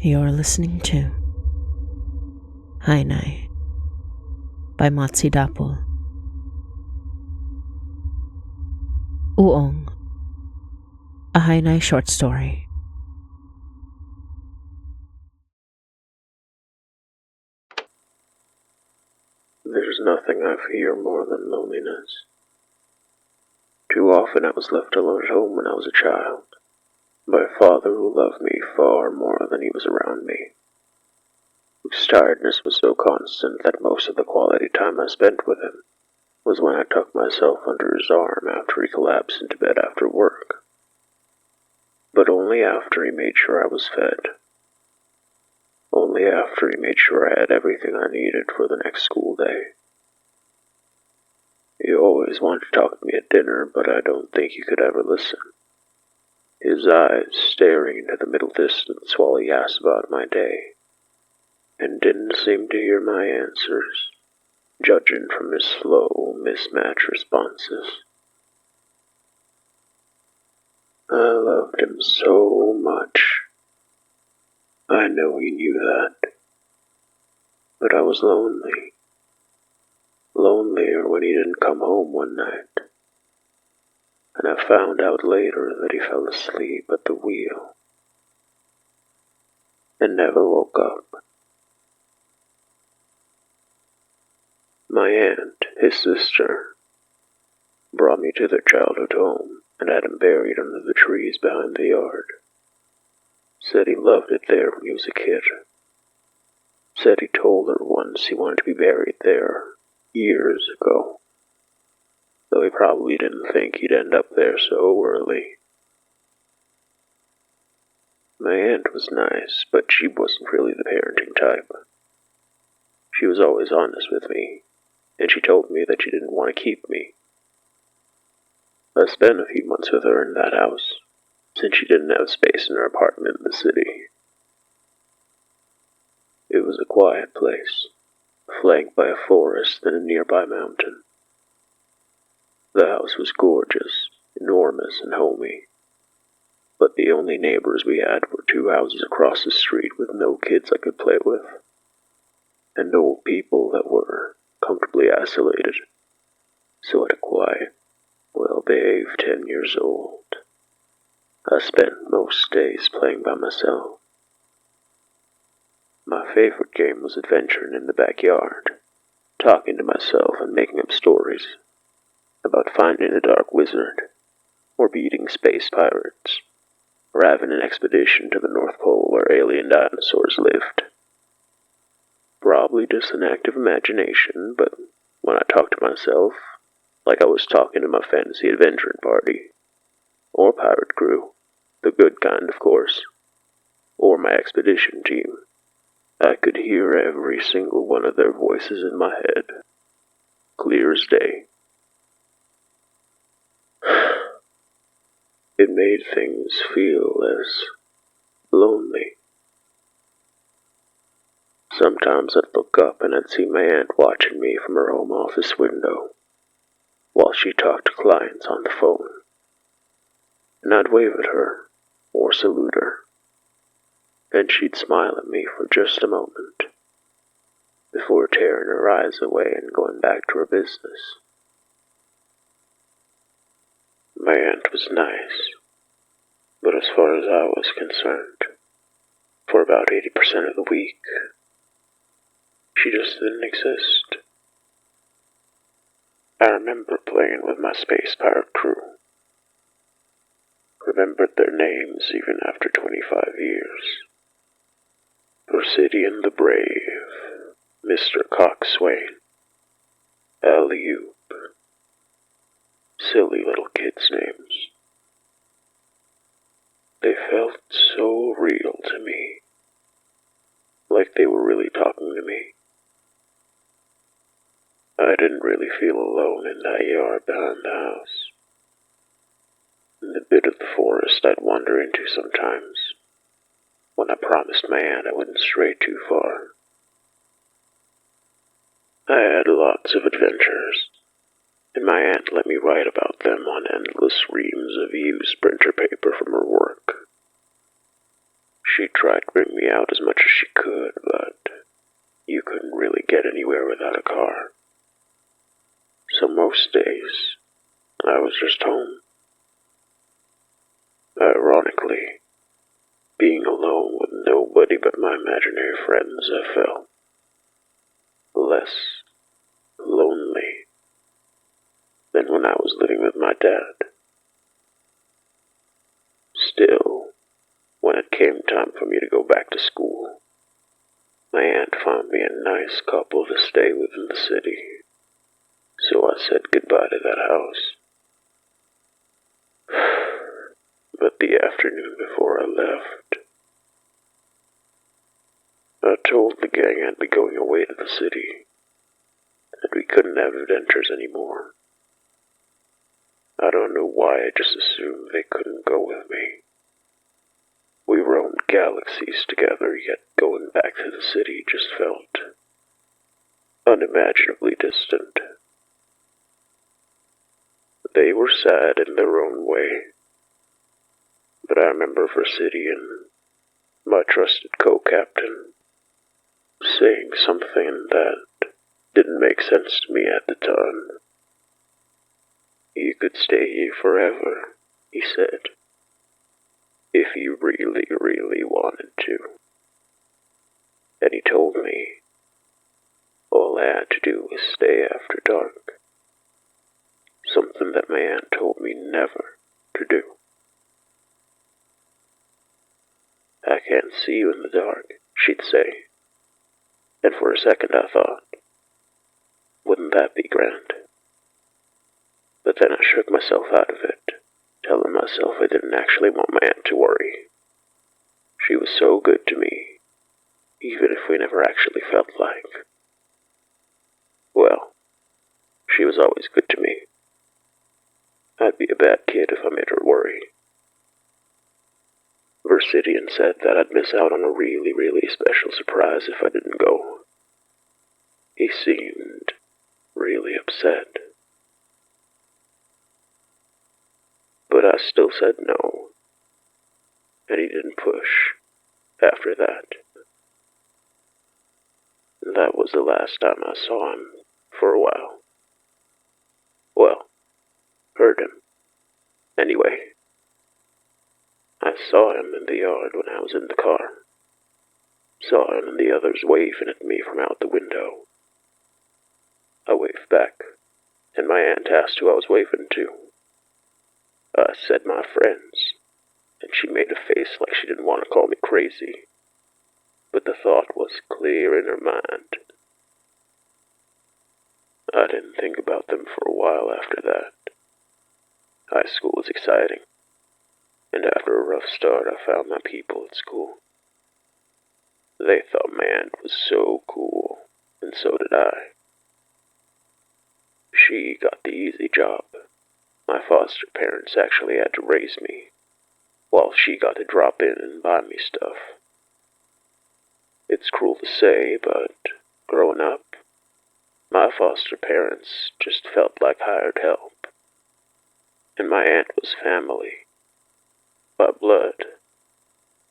You're listening to Hainai by Matsi Dapol. Uong, a Hainai short story. There's nothing I fear more than loneliness. Too often I was left alone at home when I was a child, by a father who loved me far more than he was around me, whose tiredness was so constant that most of the quality time I spent with him was when I tucked myself under his arm after he collapsed into bed after work, but only after he made sure I was fed. Only after he made sure I had everything I needed for the next school day. He always wanted to talk to me at dinner, but I don't think he could ever listen. His eyes staring into the middle distance while he asked about my day, and didn't seem to hear my answers, judging from his slow, mismatched responses. I loved him so much. I know he knew that. But I was lonely. Lonelier when he didn't come home one night. And I found out later that he fell asleep at the wheel and never woke up. My aunt, his sister, brought me to their childhood home and had him buried under the trees behind the yard. Said he loved it there when he was a kid. Said he told her once he wanted to be buried there years ago, though he probably didn't think he'd end up there so early. My aunt was nice, but she wasn't really the parenting type. She was always honest with me, and she told me that she didn't want to keep me. I spent a few months with her in that house, since she didn't have space in her apartment in the city. It was a quiet place, flanked by a forest and a nearby mountain. The house was gorgeous, enormous, and homey, but the only neighbors we had were two houses across the street with no kids I could play with, and old people that were comfortably isolated, sort of quiet, well-behaved 10 years old. I spent most days playing by myself. My favorite game was adventuring in the backyard, talking to myself and making up stories about finding a dark wizard, or beating space pirates, or having an expedition to the North Pole where alien dinosaurs lived. Probably just an act of imagination, but when I talked to myself, like I was talking to my fantasy adventuring party, or pirate crew, the good kind, of course, or my expedition team, I could hear every single one of their voices in my head, clear as day. It made things feel less lonely. Sometimes I'd look up and I'd see my aunt watching me from her home office window, while she talked to clients on the phone. And I'd wave at her, or salute her, and she'd smile at me for just a moment, before tearing her eyes away and going back to her business. My aunt was nice, but as far as I was concerned, for about 80% of the week, she just didn't exist. I remember playing with my space pirate crew. Remembered their names even after 25 years. Presidian the Brave, Mr. Coxswain, Alley-oop. Silly little kids' names. They felt so real to me, like they were really talking to me. I didn't really feel alone in that yard behind the house, in the bit of the forest I'd wander into sometimes, when I promised my aunt I wouldn't stray too far. I had lots of adventures, and my aunt let me write about them on endless reams of used printer paper from her work. She tried to bring me out as much as she could, but you couldn't really get anywhere without a car. So most days, I was just home. Ironically, being alone with nobody but my imaginary friends, I felt less lonely than when I was living with my dad. Still, when it came time for me to go back to school, my aunt found me a nice couple to stay with in the city, so I said goodbye to that house. But the afternoon before I left, I told the gang I'd be going away to the city, and we couldn't have adventures anymore. I don't know why, I just assumed they couldn't go with me. We roamed galaxies together, yet going back to the city just felt unimaginably distant. They were sad in their own way, but I remember Versidian, my trusted co-captain, saying something that didn't make sense to me at the time. You could stay here forever, he said, if you really, really wanted to. And he told me all I had to do was stay after dark, something that my aunt told me never to do. I can't see you in the dark, she'd say, and for a second I thought, wouldn't that be grand? But then I shook myself out of it, telling myself I didn't actually want my aunt to worry. She was so good to me, even if we never actually felt like. Well, she was always good to me. I'd be a bad kid if I made her worry. Versidian said that I'd miss out on a really, really special surprise if I didn't go. He seemed really upset. But I still said no, and he didn't push after that. That was the last time I saw him for a while. Well, heard him. Anyway, I saw him in the yard when I was in the car. Saw him and the others waving at me from out the window. I waved back, and my aunt asked who I was waving to. I said my friends, and she made a face like she didn't want to call me crazy, but the thought was clear in her mind. I didn't think about them for a while after that. High school was exciting, and after a rough start I found my people at school. They thought my aunt was so cool, and so did I. She got the easy job. My foster parents actually had to raise me, while she got to drop in and buy me stuff. It's cruel to say, but growing up, my foster parents just felt like hired help, and my aunt was family, by blood,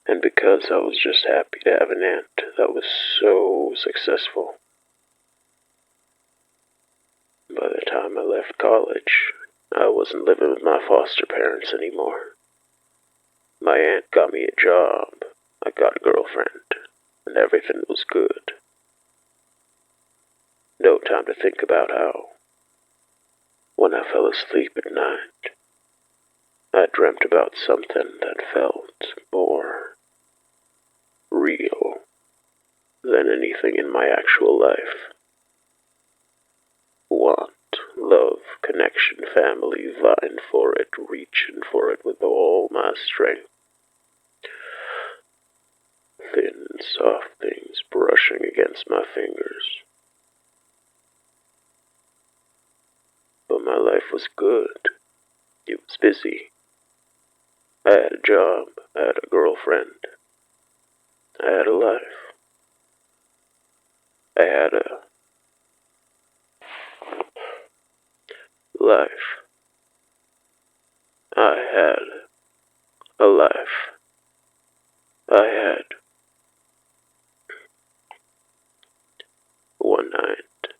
and because I was just happy to have an aunt that was so successful. By the time I left college, I wasn't living with my foster parents anymore. My aunt got me a job, I got a girlfriend, and everything was good. No time to think about how, when I fell asleep at night, I dreamt about something that felt more real than anything in my actual life. Want, love, connection, family, vying for it, reaching for it with all my strength. Thin, soft things brushing against my fingers. But my life was good. It was busy. I had a job, I had a girlfriend, I had a life. I had a life. I had a life. I had. One night,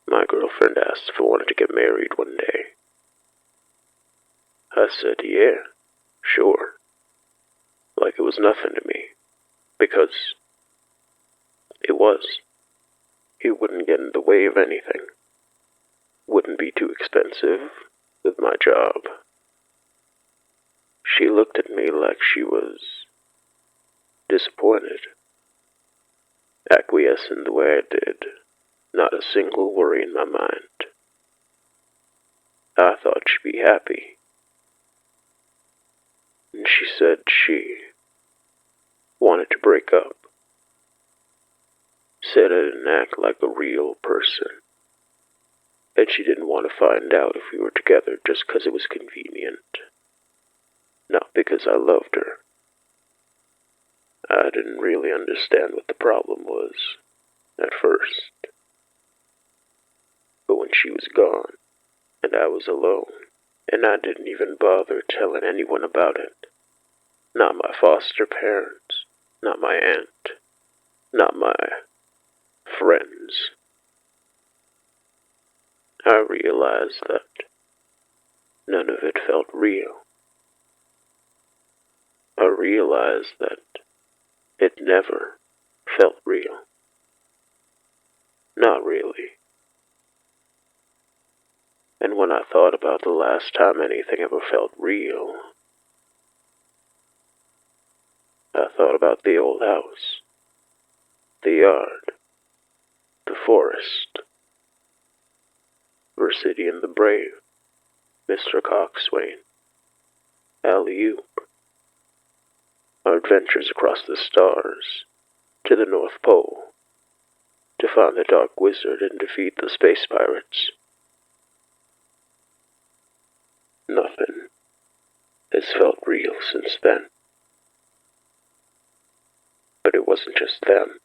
my girlfriend asked if I wanted to get married one day. I said, yeah, sure. Like it was nothing to me, because it was. It wouldn't get in the way of anything. Wouldn't be too expensive with my job. She looked at me like she was disappointed. Acquiescing the way I did, not a single worry in my mind. I thought she'd be happy. And she said she wanted to break up. Said I didn't act like a real person. And she didn't want to find out if we were together just because it was convenient. Not because I loved her. I didn't really understand what the problem was at first. But when she was gone, and I was alone, and I didn't even bother telling anyone about it. Not my foster parents, not my aunt, not my friends. I realized that none of it felt real. I realized that it never felt real. Not really. And when I thought about the last time anything ever felt real, I thought about the old house, the yard, the forest, Versity the Brave, Mr. Coxswain, Alley-oop, our adventures across the stars, to the North Pole, to find the Dark Wizard and defeat the space pirates. Nothing has felt real since then. But it wasn't just them.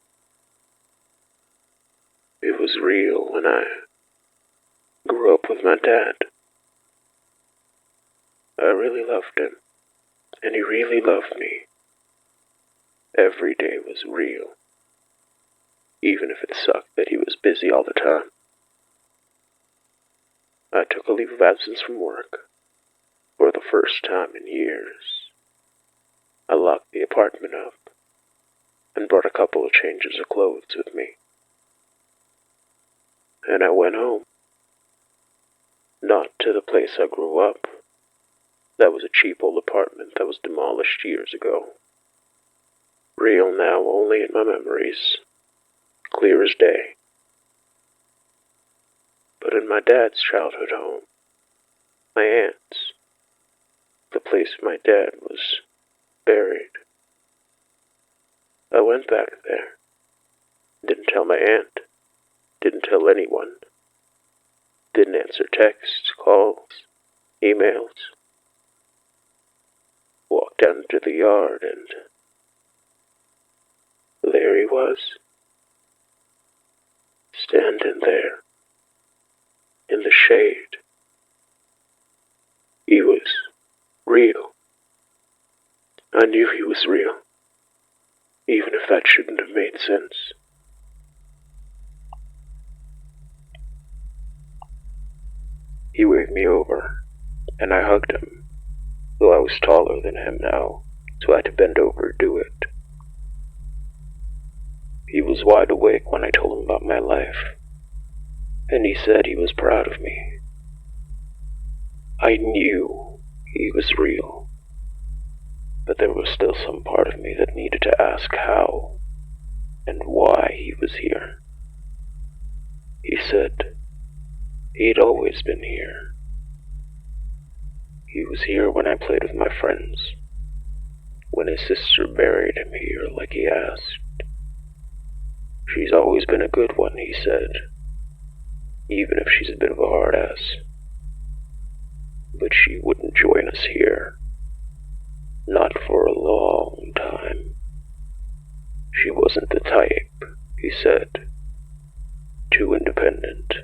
It was real when I grew up with my dad. I really loved him, and he really loved me. Every day was real, even if it sucked that he was busy all the time. I took a leave of absence from work for the first time in years. I locked the apartment up and brought a couple of changes of clothes with me. And I went home. Not to the place I grew up. That was a cheap old apartment that was demolished years ago. Real now only in my memories, clear as day. But in my dad's childhood home, my aunt's, the place my dad was buried. I went back there. Didn't tell my aunt. Didn't tell anyone. Didn't answer texts, calls, emails. Walked down to the yard and there he was. Standing there. In the shade. He was real. I knew he was real. Even if that shouldn't have made sense. He waved me over, and I hugged him, though I was taller than him now, so I had to bend over to do it. He was wide awake when I told him about my life, and he said he was proud of me. I knew he was real, but there was still some part of me that needed to ask how and why he was here. He said he'd always been here. He was here when I played with my friends, when his sister buried him here like he asked. She's always been a good one, he said, even if she's a bit of a hard ass. But she wouldn't join us here. Not for a long time. She wasn't the type, he said. Too independent.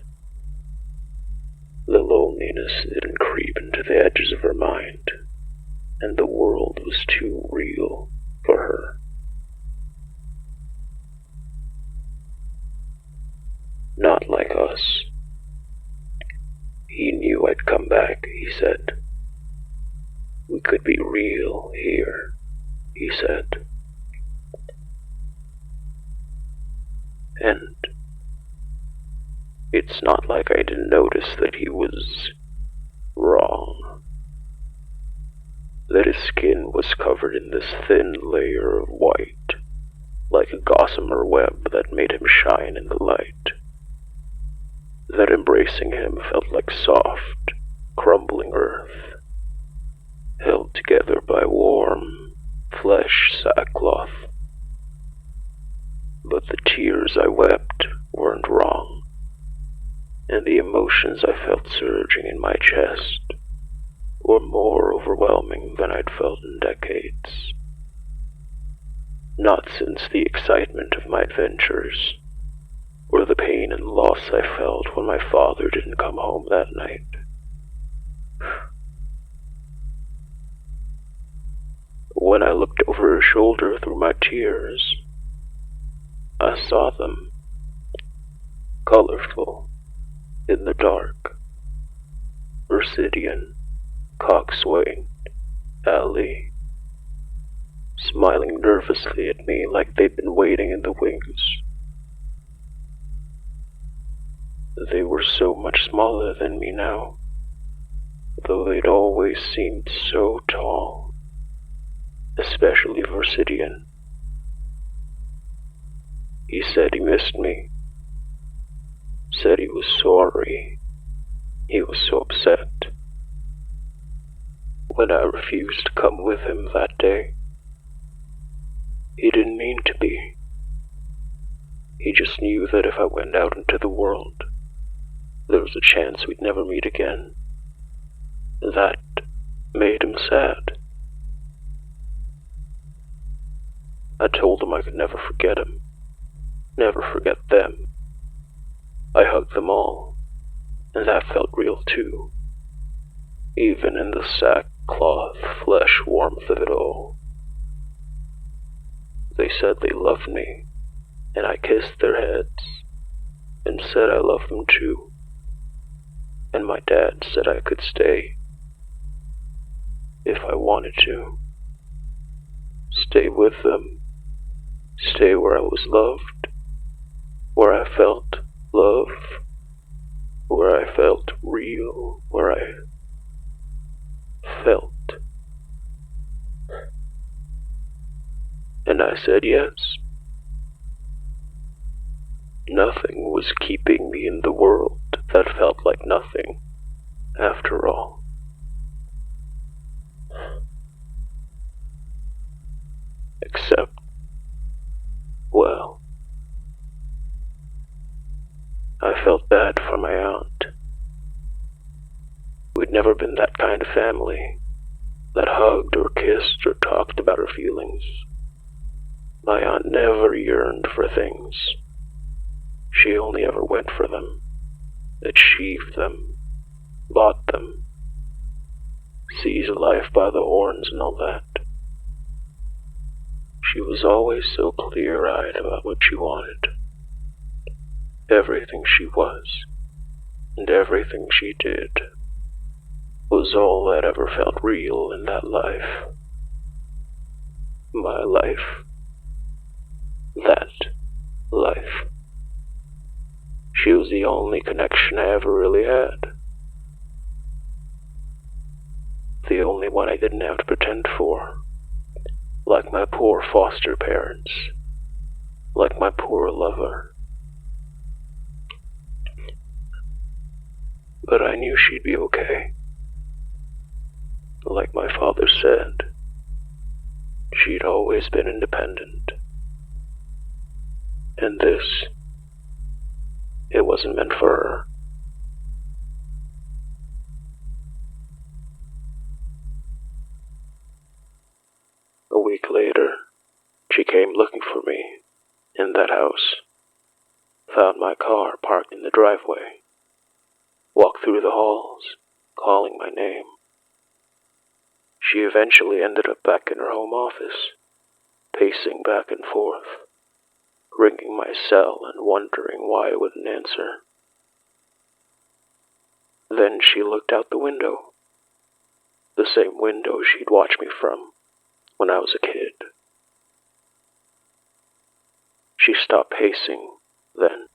The loneliness didn't creep into the edges of her mind, and the world was too real for her. Not like us. He knew I'd come back, he said. We could be real here, he said. And it's not like I didn't notice that he was wrong. That his skin was covered in this thin layer of white, like a gossamer web that made him shine in the light. That embracing him felt like soft, crumbling earth, held together by warm, flesh sackcloth. But the tears I wept weren't wrong, and the emotions I felt surging in my chest were more overwhelming than I'd felt in decades. Not since the excitement of my adventures, or the pain and loss I felt when my father didn't come home that night. When I looked over her shoulder through my tears, I saw them, colorful, in the dark. Versidian, coxswain, Ali, smiling nervously at me like they'd been waiting in the wings. They were so much smaller than me now, though they'd always seemed so tall, especially Versidian. He said he missed me, said he was sorry, he was so upset. When I refused to come with him that day, he didn't mean to be. He just knew that if I went out into the world, there was a chance we'd never meet again. That made him sad. I told him I could never forget him, never forget them. I hugged them all, and that felt real too, even in the sackcloth flesh warmth of it all. They said they loved me, and I kissed their heads, and said I loved them too. And my dad said I could stay, if I wanted to. Stay with them, stay where I was loved, where I felt love, where I felt real, where I felt. And I said yes. Nothing was keeping me in the world that felt like nothing, after all. Except, well, I felt bad for my aunt. We'd never been that kind of family that hugged or kissed or talked about her feelings. My aunt never yearned for things. She only ever went for them, achieved them, bought them, seized life by the horns and all that. She was always so clear-eyed about what she wanted. Everything she was, and everything she did, was all that ever felt real in that life. My life. That life. She was the only connection I ever really had. The only one I didn't have to pretend for. Like my poor foster parents. Like my poor lover. But I knew she'd be okay. Like my father said, she'd always been independent. And this, it wasn't meant for her. A week later, she came looking for me in that house, found my car parked in the driveway, walked through the halls, calling my name. She eventually ended up back in her home office, pacing back and forth, ringing my cell and wondering why I wouldn't answer. Then she looked out the window, the same window she'd watched me from when I was a kid. She stopped pacing then.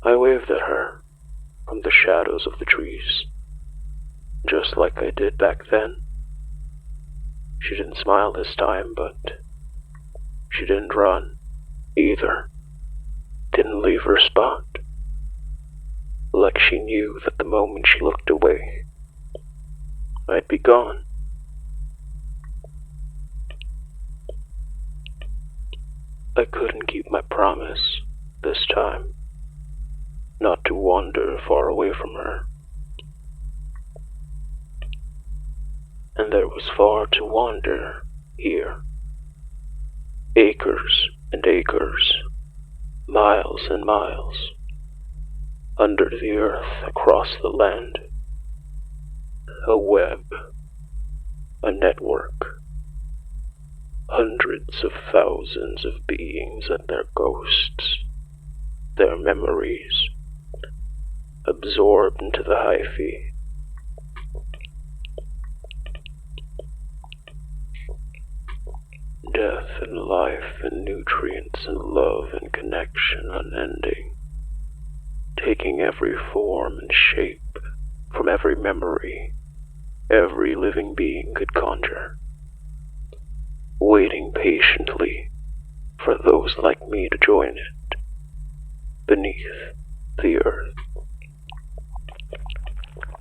I waved at her from the shadows of the trees, just like I did back then. She didn't smile this time, but she didn't run either. Didn't leave her spot. Like she knew that the moment she looked away, I'd be gone. I couldn't keep my promise this time, not to wander far away from her. And there was far to wander here. Acres and acres, miles and miles, under the earth, across the land. A web, a network. Hundreds of thousands of beings and their ghosts, their memories, absorbed into the hyphae. Death and life and nutrients and love and connection unending, taking every form and shape from every memory every living being could conjure, waiting patiently for those like me to join it beneath the earth.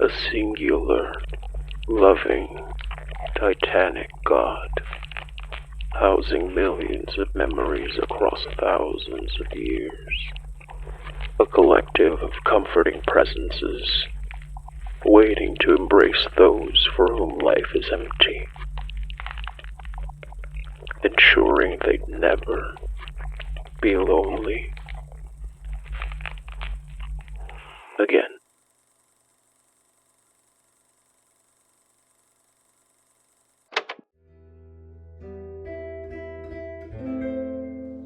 A singular, loving, titanic God, housing millions of memories across thousands of years. A collective of comforting presences, waiting to embrace those for whom life is empty, ensuring they'd never be lonely again.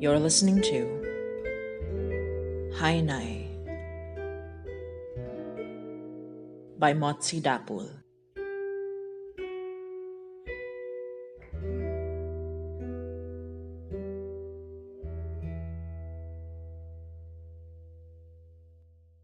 You're listening to Hainai by Motsi Dapul.